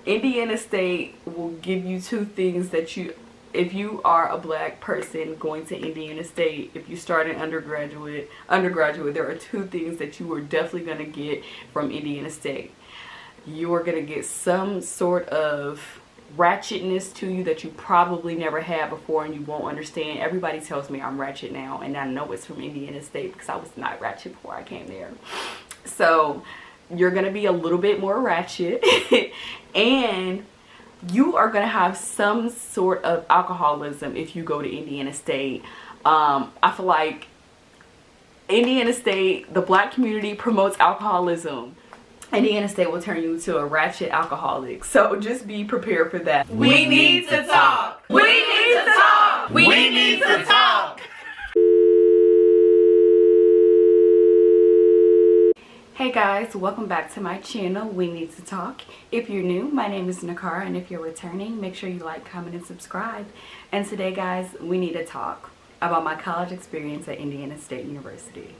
Indiana State will give you two things that if you are a black person going to Indiana State, if you start an undergraduate, there are two things that you are definitely going to get from Indiana State. You are going to get some sort of ratchetness to you that you probably never had before, and you won't understand. Everybody tells me I'm ratchet now, and I know it's from Indiana State because I was not ratchet before I came there. So you're going to be a little bit more ratchet and you are going to have some sort of alcoholism if you go to Indiana State. I feel like Indiana State, the black community promotes alcoholism. Indiana State will turn you into a ratchet alcoholic. So just be prepared for that. We need to talk. We need to talk. We need to talk. Hey guys, welcome back to my channel, We Need to Talk. If you're new, my name is Nakara, and if you're returning, make sure you like, comment, and subscribe. And today guys, we need to talk about my college experience at Indiana State University.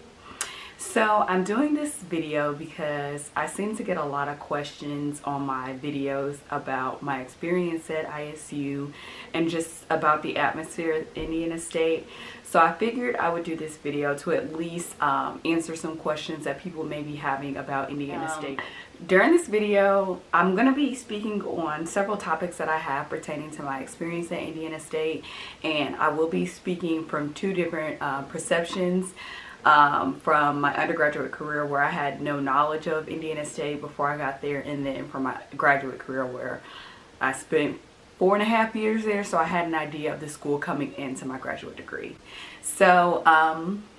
So I'm doing this video because I seem to get a lot of questions on my videos about my experience at ISU and just about the atmosphere at Indiana State. So I figured I would do this video to at least answer some questions that people may be having about Indiana State. During this video, I'm going to be speaking on several topics that I have pertaining to my experience at Indiana State, and I will be speaking from two different perceptions. From my undergraduate career where I had no knowledge of Indiana State before I got there, and then from my graduate career where I spent 4.5 years there, so I had an idea of the school coming into my graduate degree. So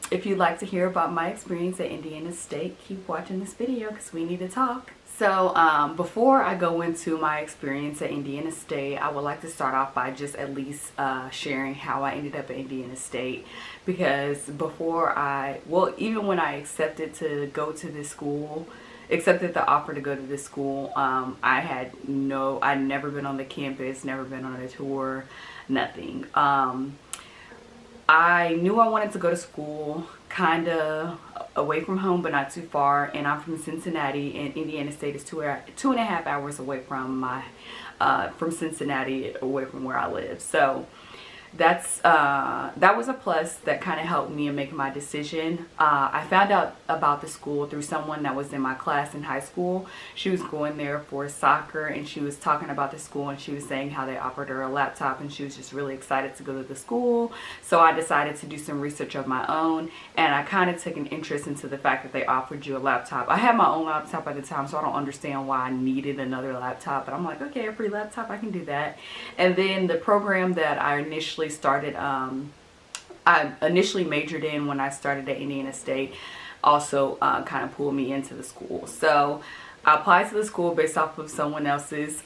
if you'd like to hear about my experience at Indiana State, keep watching this video because we need to talk. So before I go into my experience at Indiana State, I would like to start off by just at least sharing how I ended up at Indiana State, because even when I accepted to go to this school, accepted the offer to go to this school, I'd never been on the campus, never been on a tour, nothing. I knew I wanted to go to school kind of away from home but not too far, and I'm from Cincinnati, and Indiana State is 2.5 hours away from Cincinnati, away from where I live. So that was a plus that kind of helped me in making my decision. I found out about the school through someone that was in my class in high school. She was going there for soccer, and she was talking about the school, and she was saying how they offered her a laptop, and she was just really excited to go to the school. So I decided to do some research of my own, and I kind of took an interest into the fact that they offered you a laptop. I had my own laptop at the time, so I don't understand why I needed another laptop, but I'm like, okay, a free laptop, I can do that. And then the program that I initially started, I initially majored in when I started at Indiana State, also kind of pulled me into the school. So I applied to the school based off of someone else's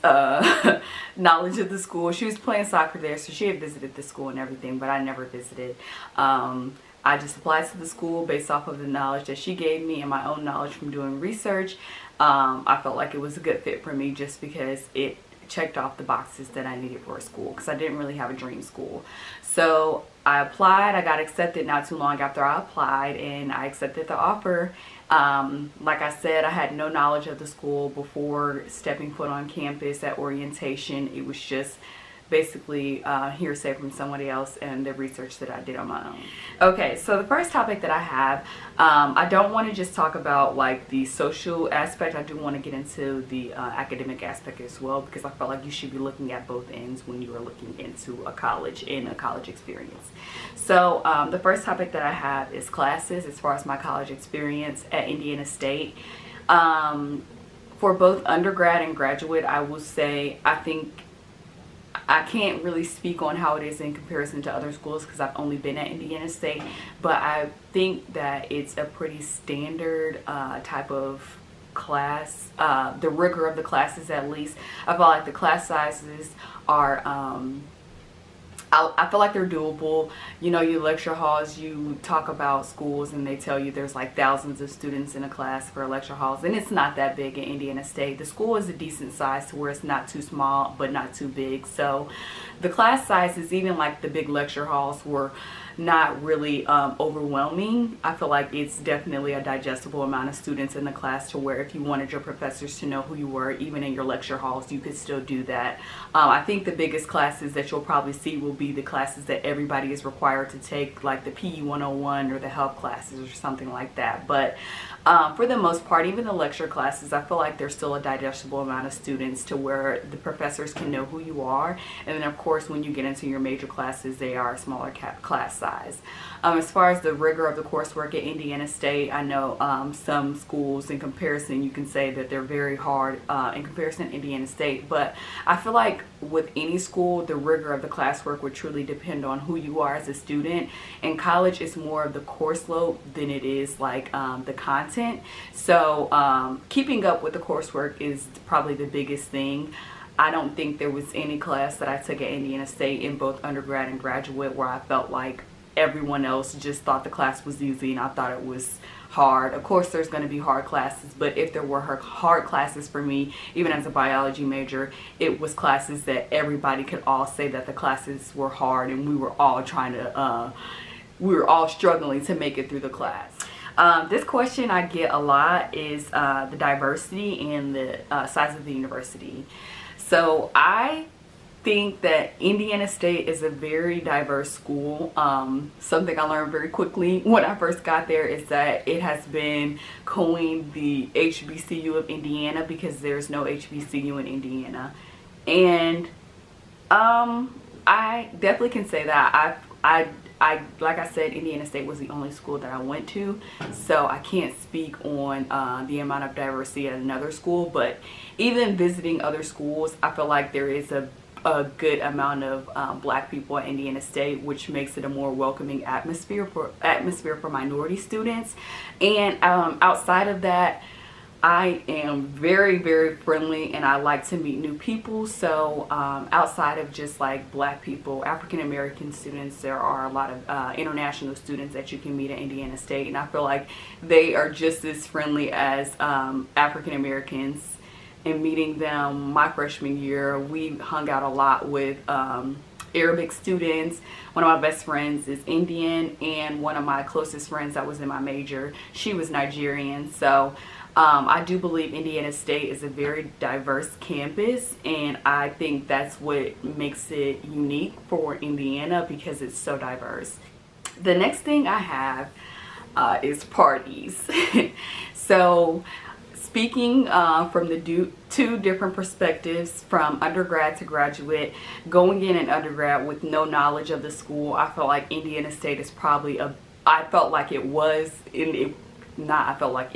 knowledge of the school. She was playing soccer there, so she had visited the school and everything, but I never visited. I just applied to the school based off of the knowledge that she gave me and my own knowledge from doing research. I felt like it was a good fit for me just because it checked off the boxes that I needed for a school, because I didn't really have a dream school. So I applied, I got accepted not too long after I applied, and I accepted the offer. Like I said, I had no knowledge of the school before stepping foot on campus at orientation. It was just basically hearsay from somebody else and the research that I did on my own. Okay, so the first topic that I have, I don't want to just talk about like the social aspect. I do want to get into the academic aspect as well, because I felt like you should be looking at both ends when you are looking into a college and a college experience. So the first topic that I have is classes as far as my college experience at Indiana State. For both undergrad and graduate, I will say I can't really speak on how it is in comparison to other schools because I've only been at Indiana State, but I think that it's a pretty standard type of class. The rigor of the classes, at least, I feel like the class sizes are I feel like they're doable. You know, your lecture halls, you talk about schools and they tell you there's like thousands of students in a class for lecture halls, and it's not that big in Indiana State. The school is a decent size to where it's not too small but not too big. So the class sizes, even like the big lecture halls, were not really overwhelming. I feel like it's definitely a digestible amount of students in the class to where if you wanted your professors to know who you were, even in your lecture halls, you could still do that. I think the biggest classes that you'll probably see will be the classes that everybody is required to take, like the PE 101 or the health classes or something like that. But for the most part, even the lecture classes, I feel like there's still a digestible amount of students to where the professors can know who you are. And then of course, when you get into your major classes, they are a smaller class size. As far as the rigor of the coursework at Indiana State, I know some schools in comparison, you can say that they're very hard in comparison to Indiana State, but I feel like with any school, the rigor of the classwork would truly depend on who you are as a student. In college, it's more of the course load than it is like the content. So keeping up with the coursework is probably the biggest thing. I don't think there was any class that I took at Indiana State in both undergrad and graduate where I felt like everyone else just thought the class was easy and I thought it was hard. Of course, there's going to be hard classes, but if there were hard classes for me, even as a biology major, it was classes that everybody could all say that the classes were hard, and we were all struggling to make it through the class. This question I get a lot is the diversity and the size of the university. So I think that Indiana State is a very diverse school. Something I learned very quickly when I first got there is that it has been coined the HBCU of Indiana because there's no HBCU in Indiana. And I definitely can say that I like I said, Indiana State was the only school that I went to, so I can't speak on the amount of diversity at another school. But even visiting other schools, I feel like there is a good amount of black people at Indiana State, which makes it a more welcoming atmosphere for minority students. And outside of that, I am very, very friendly and I like to meet new people. So outside of just like black people, African American students, there are a lot of international students that you can meet at Indiana State, and I feel like they are just as friendly as African Americans. And meeting them my freshman year, we hung out a lot with Arabic students. One of my best friends is Indian, and one of my closest friends that was in my major, she was Nigerian. So I do believe Indiana State is a very diverse campus, and I think that's what makes it unique for Indiana because it's so diverse. The next thing I have is parties. So speaking from the two different perspectives, from undergrad to graduate, going in an undergrad with no knowledge of the school, I felt like Indiana State is probably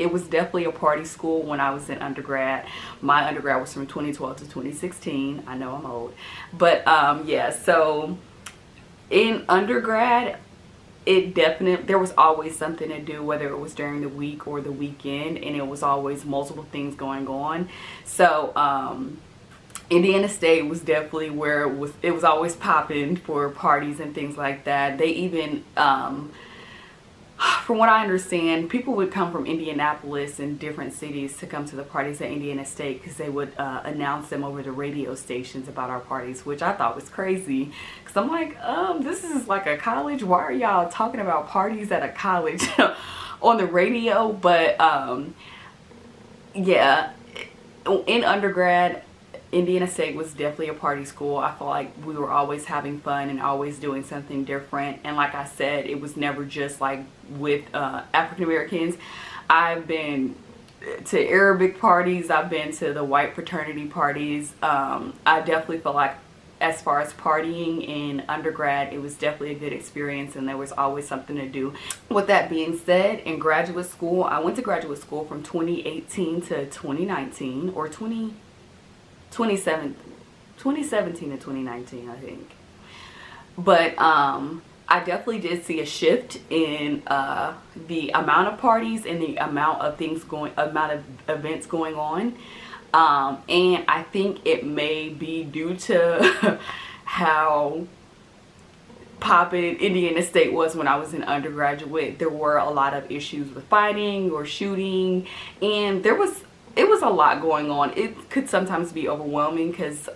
it was definitely a party school when I was in undergrad. My undergrad was from 2012 to 2016. I know I'm old. But yeah, so in undergrad, there was always something to do, whether it was during the week or the weekend, and it was always multiple things going on. So Indiana State was definitely where it was always popping for parties and things like that. They even from what I understand, people would come from Indianapolis and different cities to come to the parties at Indiana State because they would announce them over the radio stations about our parties, which I thought was crazy. Because I'm like, this is like a college. Why are y'all talking about parties at a college on the radio? But yeah, in undergrad, Indiana State was definitely a party school. I felt like we were always having fun and always doing something different. And like I said, it was never just like with African Americans. I've been to Arabic parties. I've been to the white fraternity parties. I definitely feel like as far as partying in undergrad, it was definitely a good experience and there was always something to do. With that being said, in graduate school, I went to graduate school from 2018 to 2019, or 2017 to 2019, I think. But I definitely did see a shift in the amount of parties and the amount of events going on. And I think it may be due to how poppin' Indiana State was when I was an undergraduate. There were a lot of issues with fighting or shooting, and it was a lot going on. It could sometimes be overwhelming because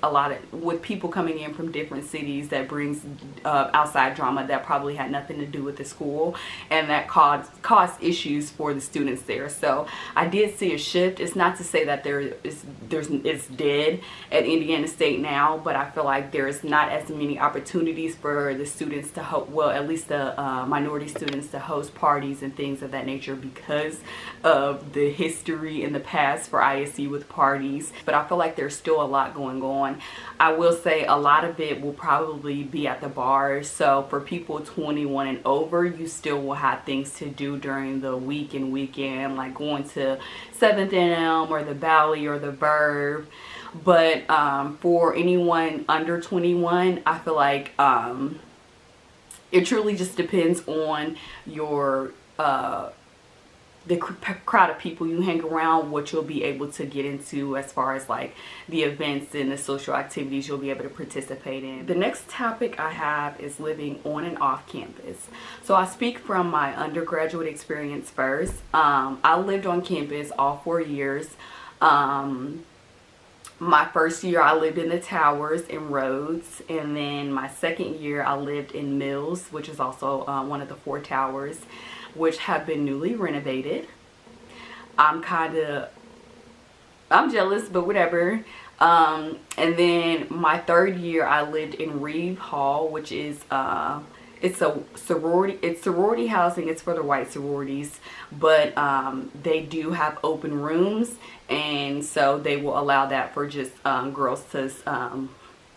with people coming in from different cities, that brings outside drama that probably had nothing to do with the school, and that caused issues for the students there. So I did see a shift. It's not to say that it's dead at Indiana State now, but I feel like there's not as many opportunities for the students to at least the minority students to host parties and things of that nature because of the history in the past for ISU with parties. But I feel like there's still a lot going on. I will say a lot of it will probably be at the bars. So for people 21 and over, you still will have things to do during the week and weekend, like going to 7th and or the Valley or the Verve. But for anyone under 21, I feel like it truly just depends on your the crowd of people you hang around, what you'll be able to get into as far as like the events and the social activities you'll be able to participate in. The next topic I have is living on and off campus. So I speak from my undergraduate experience first. I lived on campus all 4 years. My first year I lived in the Towers in Rhodes, and then my second year I lived in Mills, which is also one of the 4 towers, which have been newly renovated. I'm jealous, but whatever. And then my third year I lived in Reeve Hall, which is it's sorority housing. It's for the white sororities, but they do have open rooms, and so they will allow that for just girls to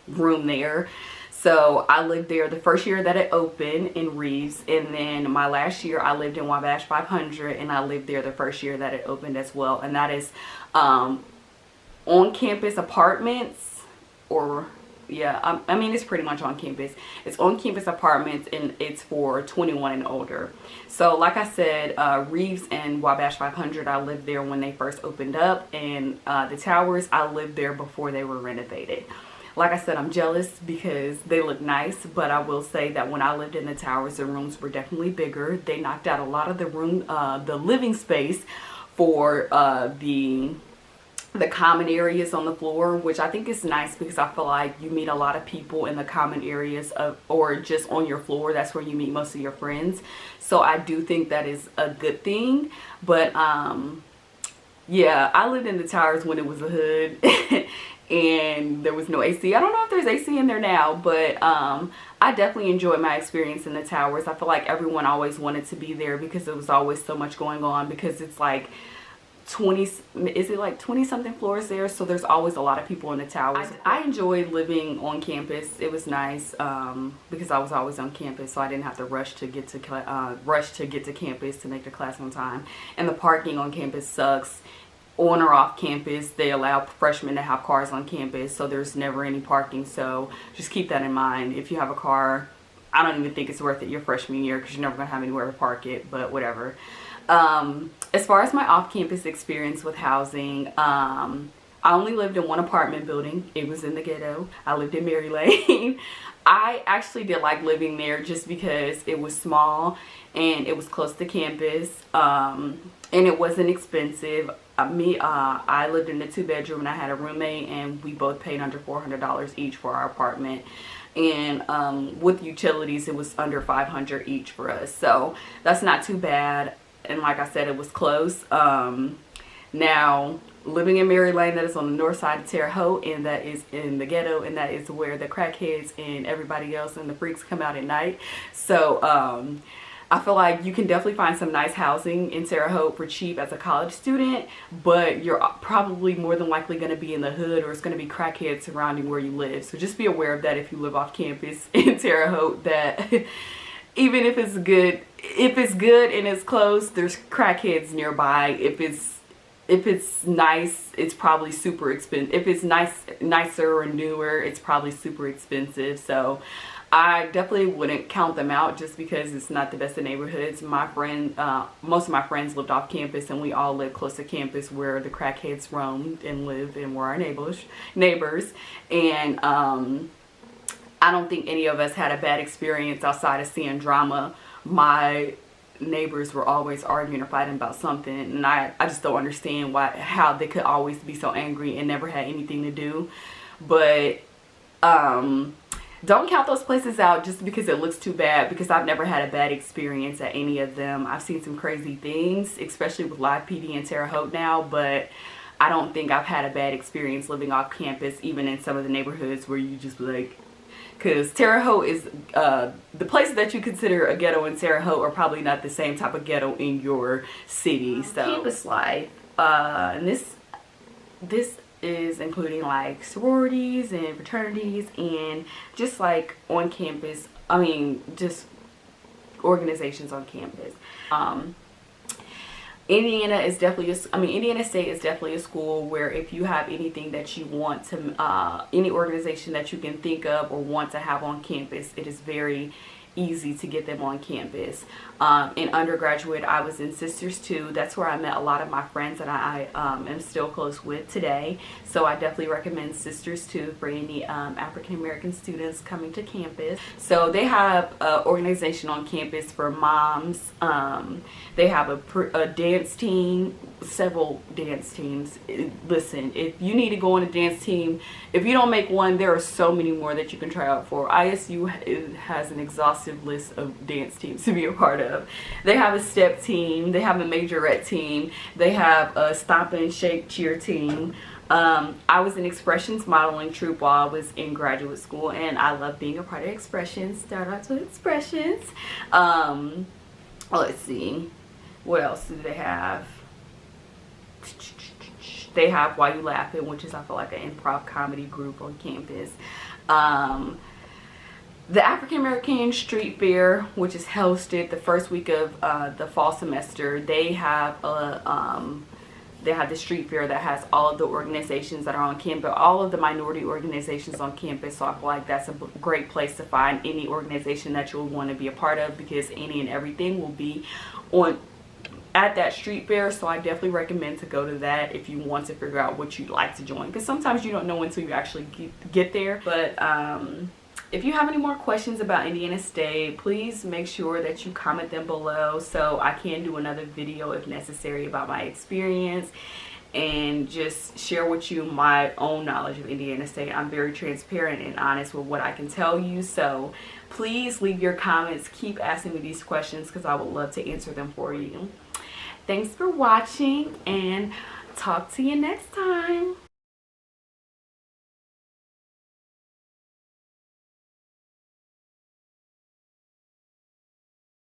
room there. So I lived there the first year that it opened in Reeves, and then my last year I lived in Wabash 500, and I lived there the first year that it opened as well. And that is on-campus apartments, or yeah, I mean, it's pretty much on campus. It's on-campus apartments, and it's for 21 and older. So like I said, Reeves and Wabash 500, I lived there when they first opened up, and the Towers, I lived there before they were renovated. Like I said, I'm jealous because they look nice, but I will say that when I lived in the Towers, the rooms were definitely bigger. They knocked out a lot of the living space for the common areas on the floor, which I think is nice because I feel like you meet a lot of people in the common areas or just on your floor. That's where you meet most of your friends. So I do think that is a good thing. But yeah, I lived in the Towers when it was a hood. And there was no AC. I don't know if there's AC in there now, but I definitely enjoyed my experience in the Towers. I feel like everyone always wanted to be there because there was always so much going on, because it's like 20 something floors there, so there's always a lot of people in the Towers. I enjoyed living on campus. It was nice because I was always on campus, so I didn't have to rush to get to campus to make the class on time. And the parking on campus sucks. On or off campus, they allow freshmen to have cars on campus, so there's never any parking. So just keep that in mind. If you have a car, I don't even think it's worth it your freshman year because you're never gonna have anywhere to park it, but whatever. As far as my off-campus experience with housing, I only lived in one apartment building. It was in the ghetto. I lived in Mary Lane. I actually did like living there just because it was small and it was close to campus, and it wasn't expensive. I lived in a 2-bedroom, and I had a roommate, and we both paid under $400 each for our apartment. And with utilities, it was under $500 each for us. So that's not too bad. And like I said, it was close. Now, living in Mary Lane, that is on the north side of Terre Haute, and that is in the ghetto, and that is where the crackheads and everybody else and the freaks come out at night. So I feel like you can definitely find some nice housing in Terre Haute for cheap as a college student, but you're probably more than likely going to be in the hood, or it's going to be crackheads surrounding where you live. So just be aware of that if you live off campus in Terre Haute, that even if it's good and it's close, there's crackheads nearby. If it's nice, it's probably super expensive. If it's nicer or newer, it's probably super expensive. So I definitely wouldn't count them out just because it's not the best of neighborhoods. Most of my friends lived off campus, and we all lived close to campus where the crackheads roamed and lived and were our neighbors. And I don't think any of us had a bad experience outside of seeing drama. My neighbors were always arguing or fighting about something, and I just don't understand how they could always be so angry and never had anything to do. But don't count those places out just because it looks too bad, because I've never had a bad experience at any of them. I've seen some crazy things, especially with Live PD and Terre Haute now, but I don't think I've had a bad experience living off campus, even in some of the neighborhoods where you just be like, because Terre Haute is, the places that you consider a ghetto in Terre Haute are probably not the same type of ghetto in your city. So campus life, and this is including like sororities and fraternities and just like on campus, I mean just organizations on campus. Indiana State is definitely a school where if you have anything that you want to, any organization that you can think of or want to have on campus, it is very easy to get them on campus. In undergraduate, I was in Sisters 2. That's where I met a lot of my friends that I am still close with today. So I definitely recommend Sisters 2 for any African American students coming to campus. So they have an organization on campus for moms. They have a dance team, several dance teams. Listen, if you need to go on a dance team, if you don't make one, there are so many more that you can try out for. ISU has an exhaustive list of dance teams to be a part of. They have a step team, they have a majorette team, they have a stomp and shake cheer team. I was in Expressions modeling troupe while I was in graduate school, and I love being a part of Expressions. Shout out to Expressions. Let's see, what else do they have? They have Why You Laughing, which is, I feel like, an improv comedy group on campus. The African American Street Fair, which is hosted the first week of the fall semester, they have the street fair that has all of the organizations that are on campus, all of the minority organizations on campus. So I feel like that's a great place to find any organization that you'll want to be a part of, because any and everything will be at that street fair. So I definitely recommend to go to that if you want to figure out what you'd like to join, because sometimes you don't know until you actually get there. But if you have any more questions about Indiana State, please make sure that you comment them below so I can do another video if necessary about my experience and just share with you my own knowledge of Indiana State. I'm very transparent and honest with what I can tell you, so please leave your comments. Keep asking me these questions because I would love to answer them for you. Thanks for watching, and talk to you next time.